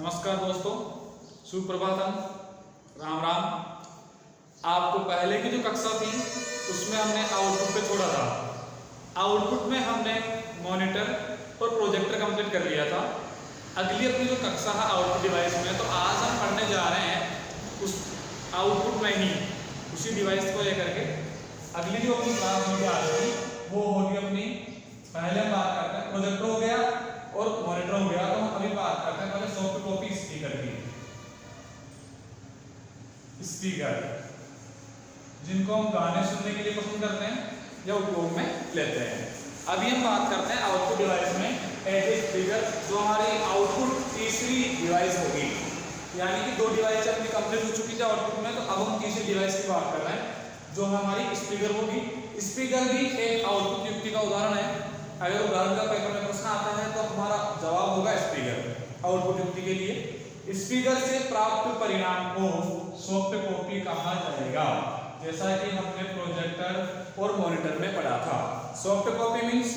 नमस्कार दोस्तों, सुप्रभातम, राम राम। आपको पहले की जो कक्षा थी उसमें हमने आउटपुट पे छोड़ा था। आउटपुट में हमने मॉनिटर और प्रोजेक्टर कंप्लीट कर लिया था। अगली अपनी जो कक्षा है आउटपुट डिवाइस में, तो आज हम पढ़ने जा रहे हैं उस आउटपुट में ही उसी डिवाइस को लेकर के। अगली जो अपनी क्लास होगी आज की वो होगी अपनी, पहले हम बात करते हैं प्रोजेक्टर हो गया और मॉनिटर हो गया। तो हम अभी बात करते हैं पहले सॉफ्ट कॉपी स्पीकर की। स्पीकर जिनको हम गाने सुनने के लिए पसंद करते हैं या उपयोग में लेते हैं। अभी हम बात करते हैं आउटपुट डिवाइस में एज ए स्पीकर, जो हमारी आउटपुट तीसरी डिवाइस होगी। यानी कि दो डिवाइस अपनी कंप्लीट हो चुकी थी आउटपुट में, तो अब हम तीसरी डिवाइस की बात कर रहे हैं जो हमारी स्पीकर होगी। स्पीकर भी एक आउटपुट युक्ति का उदाहरण है। अगर उदाहरण का पेपर में प्रश्न आता है तो हमारा जवाब होगा स्पीकर आउटपुट युक्ति के लिए। स्पीकर से प्राप्त परिणाम को सॉफ्ट कॉपी कहा जाएगा, जैसा कि हमने प्रोजेक्टर और मॉनिटर में पढ़ा था। सॉफ्ट कॉपी मींस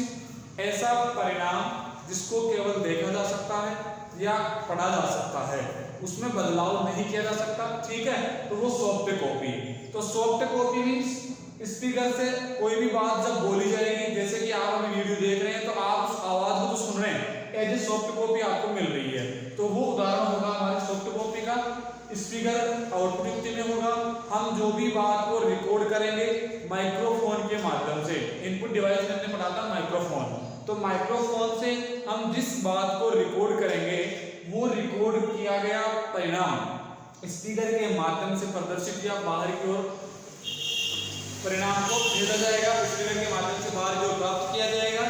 ऐसा परिणाम जिसको केवल देखा जा सकता है या पढ़ा जा सकता है, उसमें बदलाव नहीं किया जा सकता, ठीक है, तो वो सॉफ्ट कॉपी। तो सॉफ्ट कॉपी मींस स्पीकर से कोई भी बात जब बोली जाएगी, जैसे कि आप अभी वीडियो देख रहे हैं तो आप उस आवाज को तो सुन रहे हैं, एज ए सॉफ्ट कॉपी आपको मिल रही है, तो वो उदाहरण होगा हमारे सॉफ्ट कॉपी का। स्पीकर आउटपुट युक्ति में होगा। हम जो भी बात को रिकॉर्ड करेंगे माइक्रोफोन के माध्यम से, इनपुट डिवाइस में हमने पढ़ा था माइक्रोफोन, तो माइक्रोफोन से हम जिस बात को रिकॉर्ड करेंगे वो रिकॉर्ड किया गया परिणाम स्पीकर के माध्यम से प्रदर्शित या बाहर की ओर परिणाम को भेजा जाएगा, स्पीकर के माध्यम से बाहर की ओर प्राप्त किया जाएगा,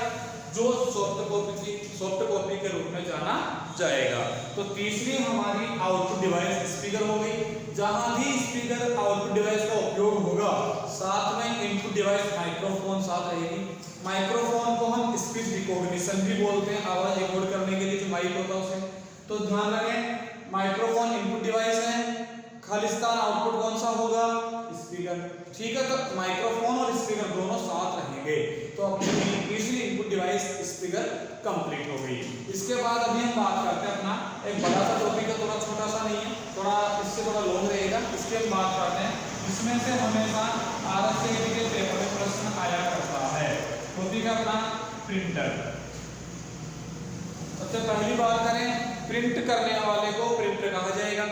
जो सॉफ्ट कॉपी के रूप में जाना जाएगा। तो तीसरी हमारी आउटपुट डिवाइस स्पीकर हो गई। जहां भी स्पीकर आउटपुट डिवाइस का उपयोग होगा, साथ में इनपुट डिवाइस माइक्रोफोन साथ रहेगी। माइक्रोफोन को हम स्पीच रिकॉग्निशन भी बोलते हैं, आवाज रिकॉर्ड करने के लिए जो माइक होता है उसे। तो ध्यान रखें, माइक्रोफोन इनपुट डिवाइस है, खालिस्तान आउटपुट कौन सा होगा? स्पीकर, ठीक है। तो माइक्रोफोन और स्पीकर दोनों साथ रहेंगे। तो अपनी तीसरी इनपुट डिवाइस स्पीकर कंप्लीट हो गई। इसके बाद अभी हम बात करते हैं अपना एक बड़ा सा टॉपिक है, थोड़ा छोटा सा नहीं है, थोड़ा इससे थोड़ा लॉन्ग रहेगा, इसकी हम बात करते हैं। इसमें से हमेशा आरएसए के पेपर में प्रश्न आया करता है। टॉपिक है अपना प्रिंटर। सबसे पहली बात करें, प्रिंट करने वाले को प्रिंटर कहा जाएगा।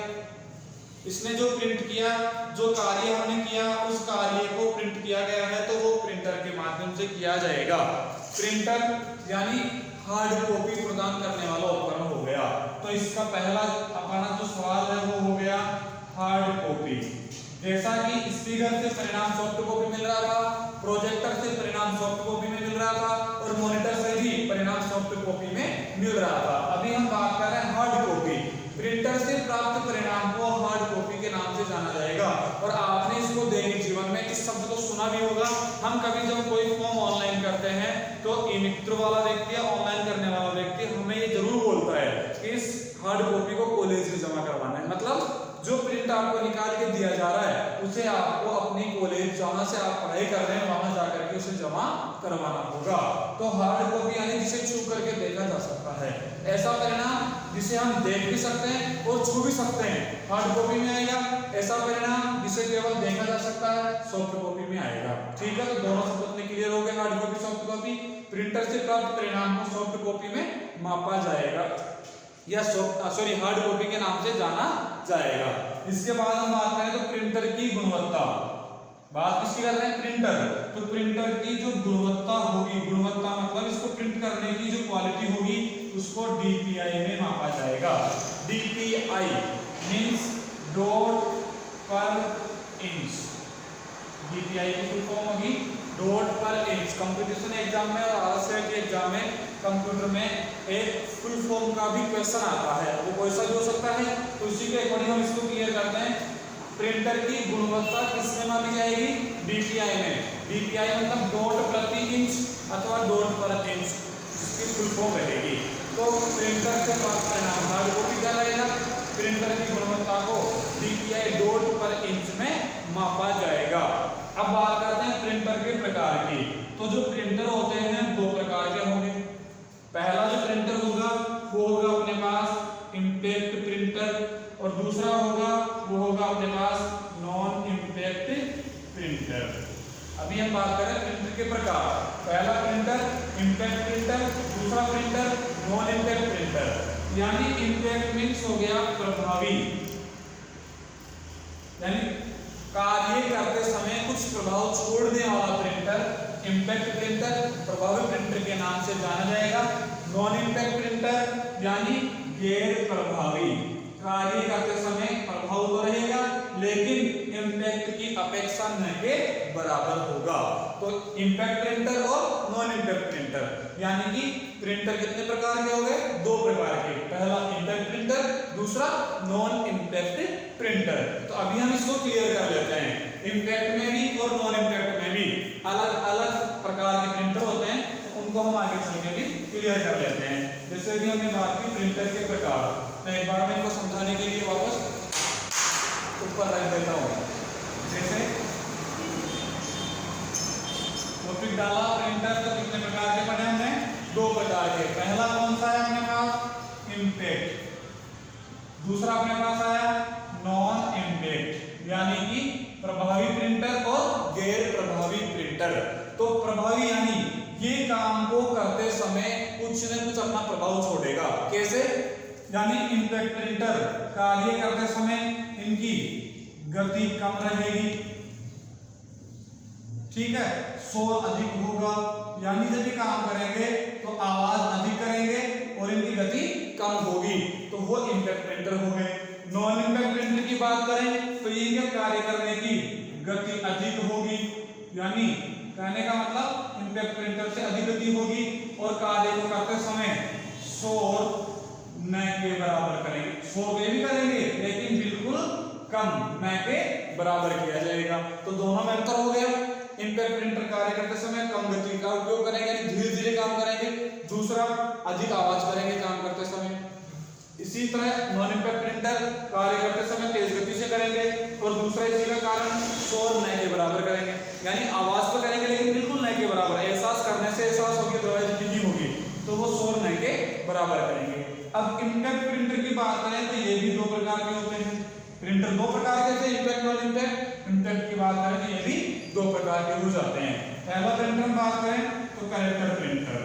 इसने जो प्रिंट किया, जो कार्य हमने किया, उस कार्य को प्रिंट किया गया है तो वो प्रिंटर के माध्यम से किया जाएगा। प्रिंटर यानी हार्ड कॉपी प्रदान करने वाला उपकरण हो गया। तो इसका पहला अपना जो सवाल है वो हो गया हार्ड कॉपी। जैसा कि स्पीकर से परिणाम सॉफ्ट कॉपी मिल रहा था, प्रोजेक्टर से परिणाम सॉफ्ट कॉपी में मिल रहा था और मॉनिटर से भी परिणाम सॉफ्ट कॉपी में मिल रहा था। अभी हम बात कर रहे हैं हार्ड कॉपी। प्रिंटर से प्राप्त परिणाम को हार्ड कॉपी के नाम से जाना जाएगा। और आपने इसको दैनिक जीवन में इस शब्द को सुना भी होगा। हम कभी जब कोई फॉर्म ऑनलाइन करते हैं तो ई मित्र वाला व्यक्ति या ऑनलाइन करने वाला व्यक्ति हमें ये जरूर बोलता है कि इस हार्ड कॉपी को कॉलेज में जमा करवाना है। मतलब जो प्रिंट आपको निकाल के दिया जा रहा है उसे आपको अपनी कॉलेज जहां से आप पढ़ाई कर रहे हैं वहां जाकर के उसे जमा करवाना होगा। तो हार्ड कॉपी यानी जिसे छू करके देखा जा सकता है, ऐसा परिणाम जिसे हम देख भी सकते हैं और छू भी सकते हैं, हार्ड कॉपी में आएगा। ऐसा परिणाम जिसे केवल देखा जा सकता है, सॉफ्ट कॉपी में आएगा। ठीक है, तो दोनों शब्द अपने क्लियर हो गए, hard copy soft copy. Printer से प्राप्त परिणाम को सॉफ्ट कॉपी में मापा जाएगा या हार्ड कॉपी के नाम से जाना जाएगा। इसके बाद हम बात करें तो प्रिंटर की गुणवत्ता। बात किसकी कर रहे हैं? प्रिंटर। तो प्रिंटर की जो गुणवत्ता होगी, गुणवत्ता मतलब इसको प्रिंट करने की जो क्वालिटी होगी उसको डीपीआई में मापा जाएगा। डीपीआई मींस डॉट पर इंच। डीपीआई की फुल फॉर्म होगी डॉट पर इंच। कंपटीशन एग्जाम में और आरएसए के एग्जाम में कंप्यूटर में एक फुल फॉर्म का भी क्वेश्चन आता है, वो कोई सा भी हो सकता है, तो इसी के अकॉर्डिंग हम इसको क्लियर करते हैं। प्रिंटर की गुणवत्ता किसमें मापी जाएगी? डीपीआई में। डीपीआई मतलब डॉट प्रति इंच अथवा डॉट पर इंच, इसकी फुल फॉर्म रहेगी। तो प्रिंटर से प्राप्त परिणाम हार्ड कॉपी क्या रहेगा? प्रिंटर की गुणवत्ता को डीपीआई डॉट पर इंच में मापा जाएगा। अब बात करते हैं प्रिंटर के प्रकार की। तो जो प्रिंटर होते हैं दो प्रकार के होंगे। पहला जो प्रिंटर होगा वो होगा अपने पास इम्पैक्ट प्रिंटर दूसरा होगा वो होगा अपने पास नॉन इम्पैक्ट प्रिंटर। अभी हम बात करें प्रिंटर के प्रकार। पहला प्रिंटर इम्पैक्ट प्रिंटर, दूसरा प्रिंटर नॉन इम्पैक्ट प्रिंटर। यानी इम्पैक्ट मीन्स हो गया प्रभावी, यानी कार्य करते समय कुछ प्रभाव छोड़ने वाला प्रिंटर इम्पैक्ट प्रिंटर, प्रभावी प्रिंटर के नाम से जाना जाएगा। नॉन इम्पैक्ट प्रिंटर यानी गैर प्रभावी, कार्य करते समय प्रभाव तो रहेगा लेकिन इम्पैक्ट की अपेक्षा न के बराबर होगा। तो इम्पैक्ट प्रिंटर और नॉन इम्पैक्ट प्रिंटर, यानी कि प्रिंटर कितने प्रकार के हो गए? दो प्रकार के, पहला इम्पैक्ट प्रिंटर, दूसरा नॉन इम्पैक्ट प्रिंटर। तो अभी हम इसको क्लियर कर लेते हैं। इम्पैक्ट में भी और नॉन इम्पैक्ट में भी अलग अलग प्रकार के प्रिंटर होते हैं, तो उनको हम आगे चल के भी क्लियर कर लेते हैं। जैसे कि हमने बात की प्रिंटर के प्रकार, मैं एक बार में इनको समझाने के लिए वापस ऊपर रख देता हूँ। जैसे टॉपिक डाला प्रिंटर, तो कितने प्रकार के पढ़े हमने? दो प्रकार के। पहला कौन सा है अपने पास? इम्पैक्ट। दूसरा अपने पास आया नॉन इम्पैक्ट, यानी कि प्रभावी प्रिंटर और गैर प्रभावी प्रिंटर। तो प्रभावी यानी ये काम को करते समय कुछ न कुछ अपना प्रभाव छोड़ेगा। कैसे? यानी इम्पैक्ट प्रिंटर कार्य करते समय इनकी गति कम रहेगी, ठीक है, शोर अधिक होगा, यानी जब ये काम करेंगे तो आवाज अधिक करेंगे और इनकी गति कम होगी, तो वो इम्पैक्ट प्रिंटर हो गए। नॉन इम्पैक्ट प्रिंटर की बात करें तो इनके कार्य करने की गति अधिक होगी, यानी कहने का मतलब इम्पैक्ट प्रिंटर से अधिक गति होगी और कार्य को करते समय शोर न के बराबर करेंगे। शोर भी करेंगे लेकिन बिल्कुल कम, न के बराबर किया जाएगा। तो दोनों में अंतर हो गया। इम्पैक्ट प्रिंटर कार्य करते समय कम गति का उपयोग करेंगे, यानी धीरे धीरे काम करेंगे। दूसरा अधिक आवाज करेंगे काम करते समय। इसी तरह नॉन इम्पैक्ट प्रिंटर कार्य करते समय तेज गति से करेंगे और दूसरा इसी का कारण शोर न के बराबर करेंगे, यानी आवाज तो करेंगे लेकिन बिल्कुल न के बराबर। एहसास करने से एहसास होगी, दवाई जितनी होगी तो वो शोर न के बराबर करेंगे। अब इम्पैक्ट प्रिंटर की बात करें तो ये भी दो प्रकार के होते हैं। प्रिंटर दो प्रकार के थे, इम्पैक्ट नॉन इम्पैक्ट। इम्पैक्ट की बात करें तो ये भी दो प्रकार के हो जाते हैं। पहला प्रिंटर हम बात करें तो कैरेक्टर प्रिंटर,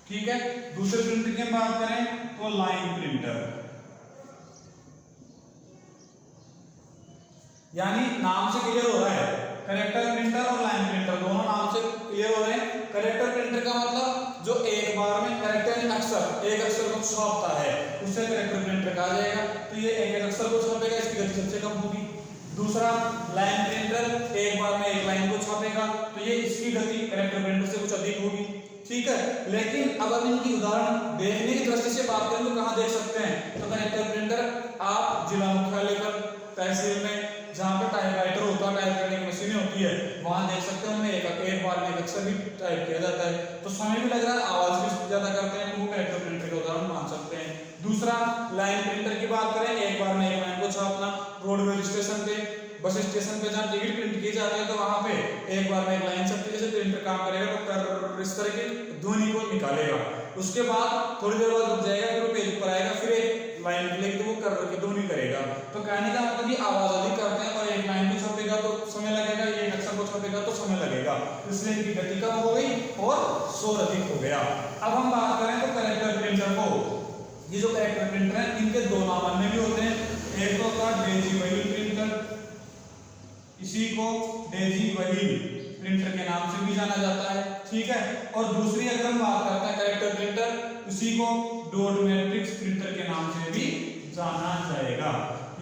ठीक है। दूसरे प्रिंटर की बात करें तो लाइन प्रिंटर, यानी नाम से क्लियर हो रहा है, कैरेक्टर प्रिंटर और लाइन प्रिंटर दोनों नाम से क्लियर हो रहे हैं। कैरेक्टर प्रिंटर का मतलब जो एक बार में कैरेक्टर अक्षर एक अक्षर को छापता है उसे कैरेक्टर प्रिंटर कहा जाएगा। तो ये एक अक्षर को छापेगा, इसकी गति सबसे कम होगी। दूसरा लाइन प्रिंटर एक बार में एक लाइन को छापेगा, तो ये इसकी गति कैरेक्टर प्रिंटर से कुछ अधिक होगी, ठीक है। लेकिन अब हम इनकी उदाहरण देखने की दृष्टि से बात करें तो कहां देख सकते हैं? तो कैरेक्टर प्रिंटर आप जिला मुख्यालय पर, तहसील में जहां पे टाइपराइटर होता है, टाइप करने की मशीनें होती है, वहां देख सकते हैं उनमें एक बार में एक अक्षर भी टाइप किया जाता है, तो समय भी लग रहा है, आवाज भी ज्यादा करते हैं, तो वो कैरेक्टर प्रिंटर का उदाहरण मान सकते हैं। दूसरा लाइन प्रिंटर की बात करें, एक बार में एक लाइन को छापना। रोडवे स्टेशन पे, बस स्टेशन पे जहाँ टिकट प्रिंट किए जाते हैं तो वहां पे एक बार में एक लाइन छपती है, जैसे प्रिंटर काम करेगा तो इस तरह की ध्वनि को निकालेगा। उसके बाद थोड़ी देर बाद रुक जाएगा, फिर पेज पर आएगा, फिर एक लाइन निकलेगी तो वो कर के ध्वनि करेगा। तो कहने का मतलब कि आवाज अधिक करते हैं और एक लाइन को छपेगा तो समय लगेगा, एक अक्षर को छपेगा तो समय लगेगा, इसलिए इनकी गति कम हो गई और शोर अधिक हो गया। अब हम बात करें तो कैरेक्टर प्रिंटर को, ये जो कैरेक्टर प्रिंटर है इनके दो नाम अन्य भी होते हैं। एक तो होता है डेजी व्हील प्रिंटर, इसी को डेजी व्हील प्रिंटर के नाम से भी जाना जाता है, ठीक है। और दूसरी अगर हम बात करते हैं कैरेक्टर प्रिंटर, इसी को डॉट मैट्रिक्स प्रिंटर के नाम से भी जाना जाएगा।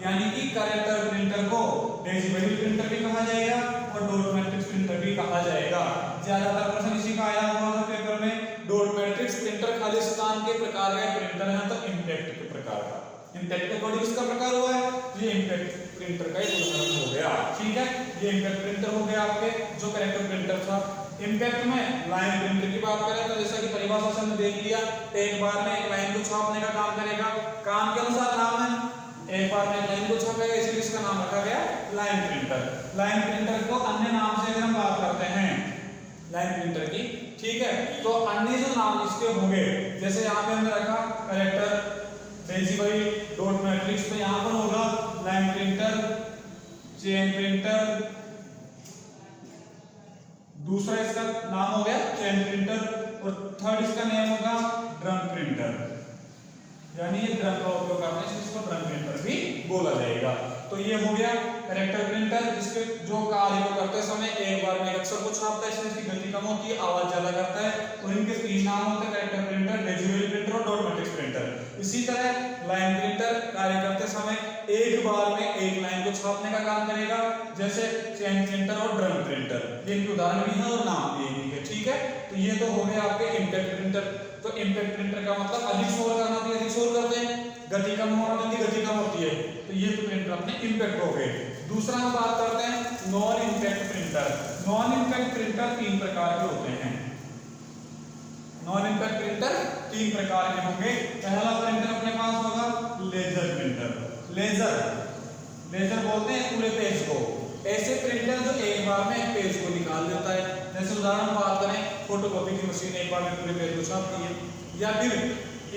यानी कि कैरेक्टर प्रिंटर को डेजी व्हील प्रिंटर भी कहा जाएगा और डॉट मैट्रिक्स प्रिंटर भी कहा जाएगा। ज्यादातर प्रश्न इसी का आया हुआ है पेपर में। डॉट मैट्रिक्स प्रिंटर खालिस्तान के प्रकार का प्रिंटर है, तो इम्पैक्ट के प्रकार का, इम्पैक्ट के अकॉर्डिंग इसका प्रकार हुआ है, ये इम्पैक्ट प्रिंटर का एक उदाहरण हो गया, ठीक है। ये इम्पैक्ट प्रिंटर हो गया आपके जो कैरेक्टर प्रिंटर था। इम्पैक्ट में लाइन प्रिंटर की बात करें तो जैसा कि परिभाषा से हमने देख लिया, एक बार में एक लाइन को छापने का काम करेगा, काम के अनुसार नाम है, एक बार में एक लाइन को छापेगा, इसलिए इसका नाम रखा गया लाइन प्रिंटर। लाइन प्रिंटर को अन्य नाम से अगर हम बात करते हैं लाइन प्रिंटर की, ठीक है, तो अन्य जो नाम इसके होंगे, जैसे यहाँ पे हमने रखा कैरेक्टर जैसे भाई डॉट मैट्रिक्स में यहाँ पर होगा लाइन प्रिंटर, चेन प्रिंटर, दूसरा इसका नाम हो गया चेन प्रिंटर, और थर्ड इसका नेम होगा ड्रम प्रिंटर, यानी ये ड्रम का उपयोग करते हैं, इसको ड्रम प्रिंटर भी बोला जाएगा। तो ये हो गया कैरेक्टर प्रिंटर, जिसके जो कार्य को करते समय एक बार में अक्षर को छापता है, इसमें इसकी गति कम होती है, आवाज ज्यादा करता है, और इनके तीन नाम होते हैं कैरेक्टर प्रिंटर, डेसिमल प्रिंटर और डॉट मैट्रिक्स प्रिंटर। इसी तरह लाइन प्रिंटर कार्य करते समय एक बार में एक लाइन को छापने का काम करेगा, जैसे चेन प्रिंटर और ड्रम प्रिंटर, ये इनके उदाहरण भी है और नाम भी है। ठीक है, तो ये तो हो गया आपके इंपैक्ट प्रिंटर। तो इंपैक्ट प्रिंटर का मतलब अधिक शोर करना तो अधिक शोर करते हैं, गति कम होना तो गति कम होती है, तो ये तो प्रिंटर अपने इंपैक्ट हो गए। दूसरा हम बात करते हैं non impact printer. Non impact printer तीन प्रकार के होते हैं। नॉन इंपैक्ट प्रिंटर तीन प्रकार के होंगे। पहला प्रिंटर अपने पास होगा लेजर प्रिंटर। लेजर बोलते हैं पूरे पेज को, ऐसे प्रिंटर जो एक बार में पेज को निकाल देता है। जैसे उदाहरण बात करें, फोटोकॉपी की मशीन एक बार में पूरे पेज को छापती है, या फिर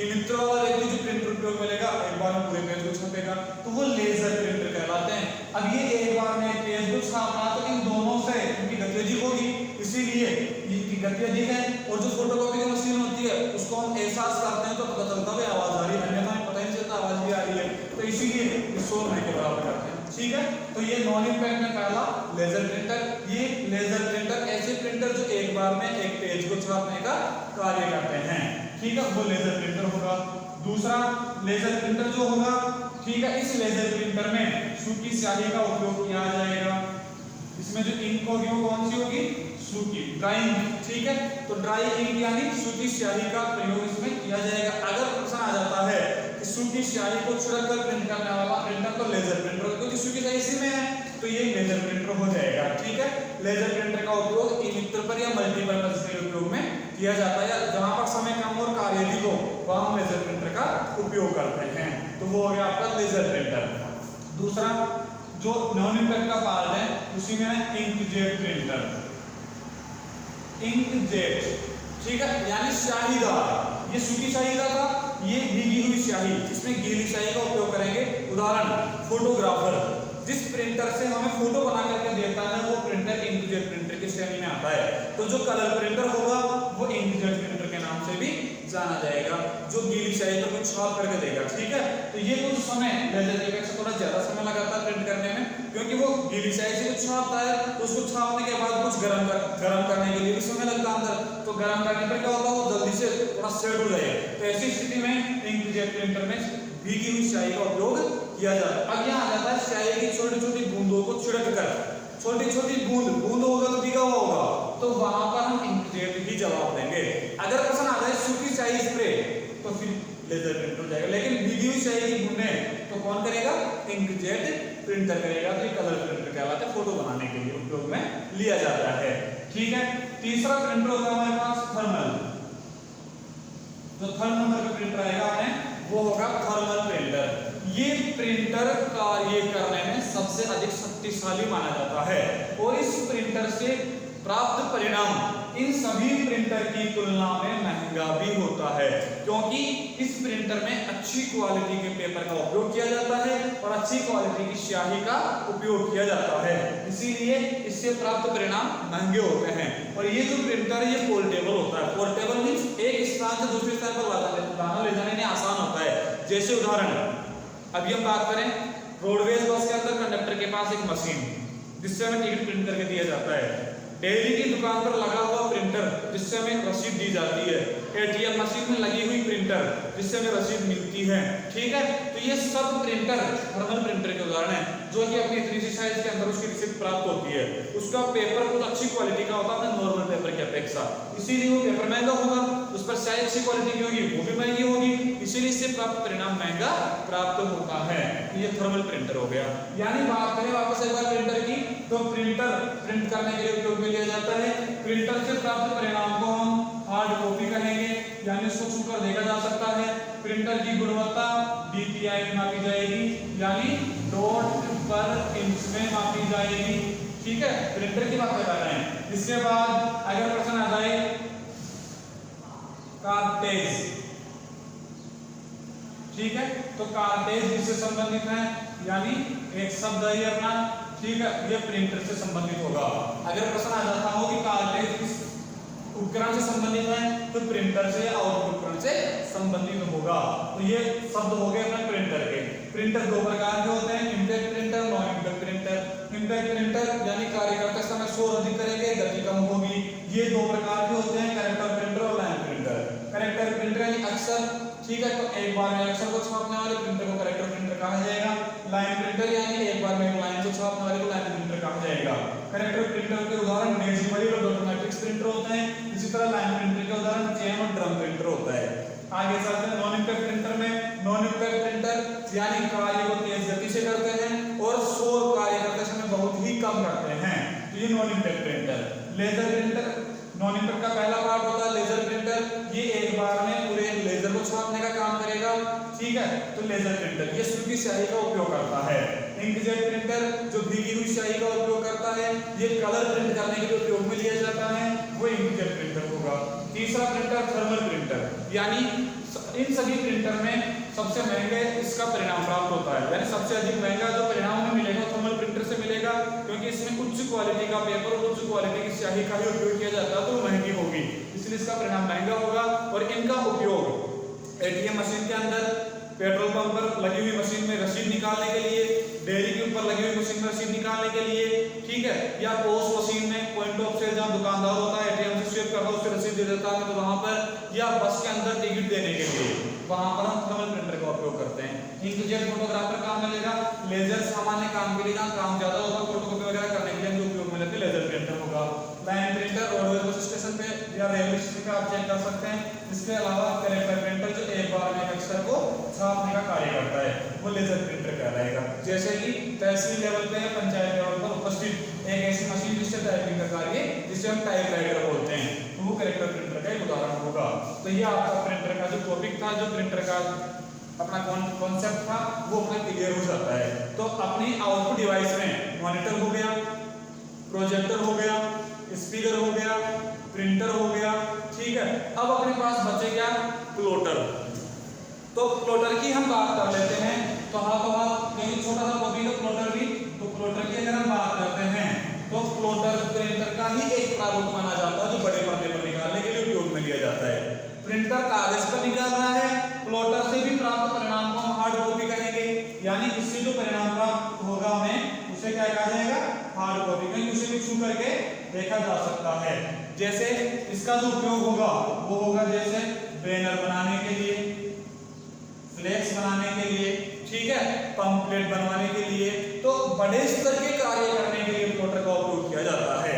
इमित्र वाला व्यक्ति जो प्रिंटर उपयोग में लेगा एक बार में पूरे पेज को छापेगा, तो वो लेजर प्रिंटर कहलाते हैं। अब ये एक बार में पेज को छापना, तो इन दोनों से इनकी गति अधिक होगी, इसीलिए इनकी गति अधिक है। और जो फोटोकॉपी की मशीन होती है उसको हम एहसास करते हैं तो पता चलता है आवाज आ रही है, अन्यथा हमें पता ही नहीं चलता आवाज भी आ रही है, तो इसीलिए शोर नहीं के बराबर करते हैं। ठीक है, तो ये नॉन इंपैक्ट में पहला लेजर प्रिंटर। ये लेजर प्रिंटर ऐसे प्रिंटर जो एक बार में एक पेज को छापने का कार्य करते हैं, ठीक है, वो लेजर प्रिंटर होगा। दूसरा लेजर प्रिंटर जो होगा, ठीक है, इस लेजर प्रिंटर में सूखी स्याही का उपयोग किया जाएगा। इसमें जो इंक होगी वो कौन सी होगी? सूखी, ड्राई इंक। ठीक है, तो ड्राई इंक यानी सूखी स्याही का प्रयोग इसमें किया जाएगा। अगर प्रश्न आ जाता है कि सूखी स्याही को छिड़क कर प्रिंट करने वाला प्रिंटर तो लेजर प्रिंटर, क्योंकि सूखी स्याही इसी में है, तो ये लेजर प्रिंटर हो जाएगा। ठीक है, लेजर प्रिंटर का उपयोग इमित्र पर या मल्टीपर्पज के उपयोग में किया जाता है, जहां पर समय कम और कार्य अधिक हो वहां हम लेजर प्रिंटर का उपयोग करते हैं। तो वो हो गया आपका लेजर प्रिंटर। दूसरा जो नॉन इंपैक्ट का पार्ट है उसी में है इंकजेट प्रिंटर। इंकजेट, ठीक है, यानी स्याहीदार। ये सूखी स्याही का था, ये भीगी हुई स्याही, इसमें गीली स्याही का उपयोग करेंगे। उदाहरण फोटोग्राफर, जिस प्रिंटर से हमें फोटो बना करके देता है वो प्रिंटर इंकजेट प्रिंटर की श्रेणी में आता है। तो जो कलर प्रिंटर होगा वो इंकजेट प्रिंटर के नाम से भी जाना जाएगा, जो गीली स्याही को छाप करके देगा। ठीक है, तो ये कुछ समय लेजर की अपेक्षा थोड़ा ज्यादा समय लगाता है प्रिंट करने में, क्योंकि वो गीली स्याही से कुछ छापता है, तो उसको छापने के बाद कुछ गरम करने के लिए भी समय लगता है अंदर, तो गरम करने पर क्या होता है वो जल्दी से थोड़ा सेट हो जाएगा। तो ऐसी स्थिति में इंकजेट प्रिंटर में भीगी हुई स्याही का उपयोग किया जाता है। अब यहाँ आ जाता है स्याही की छोटी छोटी बूंदों को छिड़क कर, छोटी छोटी बूंद होगा तो भीगा हुआ होगा, तो वहां पर हम इंकजेट ही जवाब देंगे। अगर प्रश्न आ जाए सूखी स्याही स्प्रे, तो फिर लेजर प्रिंटर हो जाएगा, लेकिन भीगी हुई स्याही की बूंदें तो कौन करेगा? इंकजेट प्रिंटर करेगा। तो ये कलर प्रिंटर कहलाता है, फोटो बनाने के लिए उपयोग में लिया जाता है। ठीक है, तीसरा प्रिंटर होगा हमारे पास थर्मल। जो थर्ड नंबर का प्रिंटर आएगा हमें वो होगा थर्मल प्रिंटर। ये प्रिंटर कार्य करने में सबसे अधिक शक्तिशाली माना जाता है, और इस प्रिंटर से प्राप्त परिणाम इन सभी प्रिंटर की तुलना में महंगा भी होता है, क्योंकि इस प्रिंटर में अच्छी क्वालिटी के पेपर का उपयोग किया जाता है और अच्छी क्वालिटी की स्याही का उपयोग किया जाता है, इसीलिए इससे प्राप्त परिणाम महंगे होते हैं। और ये जो प्रिंटर है ये पोर्टेबल होता है। पोर्टेबल मींस एक स्थान से दूसरे स्थान पर लाना ले जाने में आसान होता है। जैसे उदाहरण अभी हम बात करें, रोडवेज बस के अंदर कंडक्टर के पास एक मशीन जिससे हमें टिकट प्रिंट करके दिया जाता है, डेयरी की दुकान पर लगा हुआ प्रिंटर जिससे हमें रसीद दी जाती है, एटीएम मशीन में लगी हुई प्रिंटर जिससे हमें रसीद मिलती है। ठीक है, तो ये सब प्रिंटर थर्मल प्रिंटर के उदाहरण हैं, जो कि अपनी 3C साइज के अंदर उसकी रिसीप्ट प्राप्त होती है। उसका पेपर बहुत अच्छी क्वालिटी का होता है अपने नॉर्मल पेपर की अपेक्षा, इसीलिए वो पेपर महंगा होगा, उस पर स्याही अच्छी क्वालिटी की होगी, वो भी महंगी होगी, इसीलिए इससे प्राप्त परिणाम महंगा प्राप्त होता है। ये थर्मल प्रिंटर हो गया। यानी बात करें वापस एक बार प्रिंटर की, तो प्रिंटर प्रिंट करने के लिए उपयोग में लिया जाता है। प्रिंटर से प्राप्त परिणाम को हम हार्ड कॉपी कहेंगे, यानी उसको छूकर देखा जा सकता है। प्रिंटर की गुणवत्ता DPI में मापी जाएगी, यानी डॉट पर इंच में मापी जाएगी। ठीक है, प्रिंटर की बात कर रहे हैं। इसके बाद अगर प्रश्न आ जाए कार्टेज, ठीक है। तो कार्टेज इससे संबंधित है, यानी एक शब्द है ये अपना, ठीक है, ये प्रिंटर से संबंधित होगा। अगर प्रश्न आ जाता हो कि कार्टेज किस उपकरण से संबंधित है, तो प्रिंटर से या आउटपुट उपकरण से संबंधित होगा। तो ये शब्द हो गए अपने प्रिंटर के। प्रिंटर दो प्रकार के होते हैं, impact printer, non impact printer. Impact printer यानी कार्य करते समय शोर अधिक करेंगे, गति कम होगी। ये दो प्रकार के होते हैं, कैरेक्टर प्रिंटर और लाइन प्रिंटर। कैरेक्टर प्रिंटर यानी अक्षर, ठीक है, तो एक बार में अक्षर को छापने वाले प्रिंटर को कैरेक्टर प्रिंटर कहा जाएगा। लाइन प्रिंटर यानी एक बार में एक लाइन को छापने वाले को लाइन प्रिंटर कहा जाएगा। कैरेक्टर प्रिंटर के उदाहरण डेसिमल और डॉटोमेट्रिक्स प्रिंटर होते हैं। इसी तरह लाइन प्रिंटर के उदाहरण चेन और ड्रम प्रिंटर होता है। आगे चलते हैं नॉन इम्पैक्ट प्रिंटर में। नॉन इम्पैक्ट प्रिंटर यानी कार्य को तेज गति से करते हैं और शोर कार्य करते समय बहुत ही कम करते हैं, तो ये non impact printer. Laser printer, non impact का पहला पार्ट होता है लेजर प्रिंटर। ये एक बार में पूरे लेजर को छापने का काम करेगा, ठीक है, तो लेजर प्रिंटर ये सूखी स्याही का उपयोग करता है। इंकजेट प्रिंटर जो भीगी हुई स्याही का उपयोग करता है, ये कलर प्रिंट करने के लिए उपयोग में लिया जाता है, वो इंकजेट प्रिंटर होगा। तीसरा प्रिंटर थर्मल प्रिंटर, यानी इन सभी प्रिंटर में सबसे महंगे इसका परिणाम प्राप्त होता है, यानी सबसे अधिक महंगा जो परिणाम हमें मिलेगा थर्मल प्रिंटर से मिलेगा, क्योंकि इसमें उच्च क्वालिटी का पेपर और उच्च क्वालिटी की स्याही का ही उपयोग किया जाता है, तो महंगी होगी, इसलिए इसका परिणाम महंगा होगा। और इनका उपयोग एटीएम मशीन के अंदर, पेट्रोल पंप पर लगी हुई मशीन में रसीद निकालने के लिए, डेयरी के ऊपर लगी हुई मशीन में रसीद निकालने के लिए, ठीक है, या पोस्ट मशीन में पॉइंट ऑफ सेल जहां दुकानदार होता है एटीएम से स्wipe करता है उससे रसीद दे देता है, तो वहां पर, या बस के अंदर टिकट देने के लिए, वहां पर हम थर्मल प्रिंटर का उपयोग करते हैं। इंकजेट फोटोग्राफर काम में लेगा। लेजर सामान्य काम के लिए जहां काम ज्यादा होगा, फोटोकॉपी वगैरह करने के लिए जो उपयोग में लेते लेजर प्रिंटर होगा। Line printer roadways bus station पे या रेलवे स्टेशन पे आप चेक कर सकते हैं। इसके अलावा कैरेक्टर प्रिंटर जो एक बार में अक्षर को छापने का कार्य करता है, वो लेजर प्रिंटर कहलाएगा। जैसे कि तहसील लेवल पे या पंचायत लेवल पर उपस्थित एक ऐसी मशीन जिससे टाइपिंग का कार्य, जिसे हम टाइपराइटर बोलते हैं, तो वो कैरेक्टर प्रिंटर का एक उदाहरण होगा। तो ये आपका प्रिंटर का जो टॉपिक था, जो प्रिंटर का अपना कॉन्सेप्ट था, वो अपना क्लियर हो जाता है। तो अपनी आउटपुट डिवाइस में मॉनिटर हो गया, प्रोजेक्टर हो गया, स्पीकर हो गया, प्रिंटर हो गया, ठीक है। अब अपने पास बचे क्या, प्लॉटर। तो प्लॉटर की हम बात कर लेते हैं, तो हाथों हाथ एक छोटा सा टॉपिक है प्लॉटर भी। तो प्लॉटर की अगर हम बात करते हैं, तो प्लॉटर प्रिंटर का ही एक प्रारूप माना जाता है, जो बड़े पर्दे पर निकालने के लिए उपयोग में लिया जाता है। प्रिंटर कागज पर निकाल रहा है, प्लॉटर से भी प्राप्त परिणाम को हम हार्ड कॉपी कहेंगे, यानी इससे जो परिणाम प्राप्त होगा हमें, उसे क्या कहा जाएगा, हार्ड कॉपी, क्योंकि उसे भी छू करके देखा जा सकता है। जैसे इसका जो उपयोग होगा वो होगा जैसे बैनर बनाने के लिए, फ्लेक्स बनाने के लिए, ठीक है, पंपलेट बनवाने के लिए, तो बड़े स्तर के कार्य करने के लिए प्लॉटर का उपयोग किया जाता है।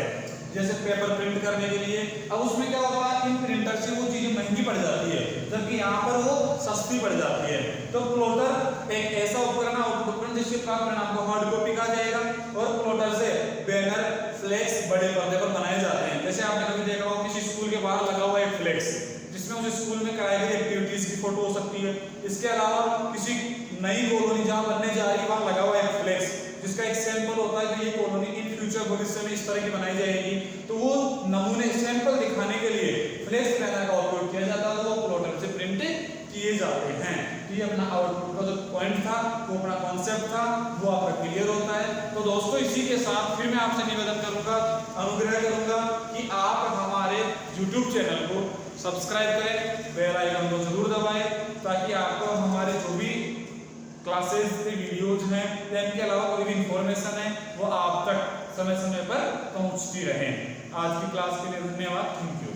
जैसे पेपर प्रिंट करने के लिए, अब उसमें क्या होगा, इन प्रिंटर से वो चीजें महंगी पड़ जाती है, जबकि यहाँ पर वो सस्ती पड़ जाती है। तो प्लॉटर एक ऐसा उपकरण है जिससे प्राप्त परिणाम को हार्ड कॉपी कहा जाएगा, और प्लॉटर से बैनर, फ्लेक्स बड़े पर्दे पर बनाए जाते हैं। जैसे आपने कभी देखा होगा किसी स्कूल के बाहर लगा हुआ एक फ्लेक्स, जिसमें उस स्कूल में कराई गई एक्टिविटीज की फोटो हो सकती है। इसके अलावा किसी नई कॉलोनी जहां बनने जा रही है, वहां लगा हुआ एक फ्लेक्स, जिसका एक सैंपल होता है कि ये कॉलोनी इन फ्यूचर भविष्य में इस तरह की बनाई जाएगी, तो वो नमूने सैंपल दिखाने के लिए फ्लेक्स बैनर का उपयोग किया जाता है, वो प्लॉटर से प्रिंट किए जाते हैं। तो ये अपना आउटपुट का जो पॉइंट था, वो अपना कॉन्सेप्ट था, वो आपका क्लियर होता है। तो दोस्तों इसी के साथ फिर मैं आपसे निवेदन करूंगा, अनुग्रह करूंगा कि आप हमारे YouTube चैनल को सब्सक्राइब करें, बेल आइकन को जरूर दबाएं, ताकि आपको हमारे जो भी क्लासेस के वीडियोज हैं या इनके अलावा कोई भी इंफॉर्मेशन है वो आप तक समय समय पर पहुंचती रहे। आज की क्लास के लिए धन्यवाद, थैंक यू।